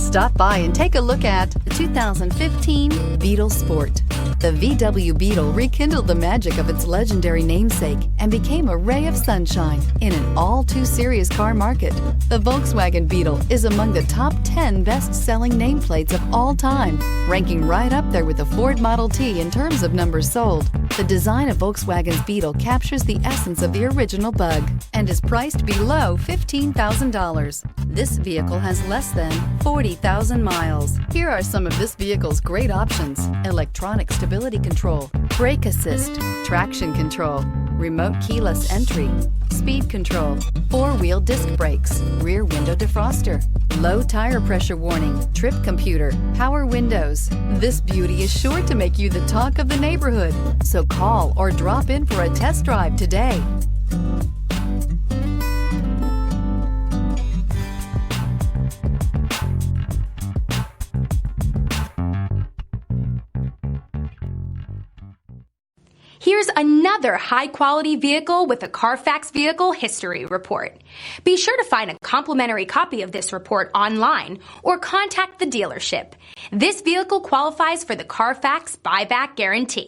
Stop by and take a look at the 2015 Beetle Sport. The VW Beetle rekindled the magic of its legendary namesake and became a ray of sunshine in an all-too-serious car market. The Volkswagen Beetle is among the top 10 best-selling nameplates of all time, ranking right up there with the Ford Model T in terms of numbers sold. The design of Volkswagen's Beetle captures the essence of the original bug and is priced below $15,000. This vehicle has less than 40,000 miles. Here are some of this vehicle's great options: electronic stability control, brake assist, traction control, remote keyless entry, speed control, four-wheel disc brakes, rear window defroster, low tire pressure warning, trip computer, power windows. This beauty is sure to make you the talk of the neighborhood. So call or drop in for a test drive today. Here's another high-quality vehicle with a Carfax Vehicle History Report. Be sure to find a complimentary copy of this report online or contact the dealership. This vehicle qualifies for the Carfax Buyback Guarantee.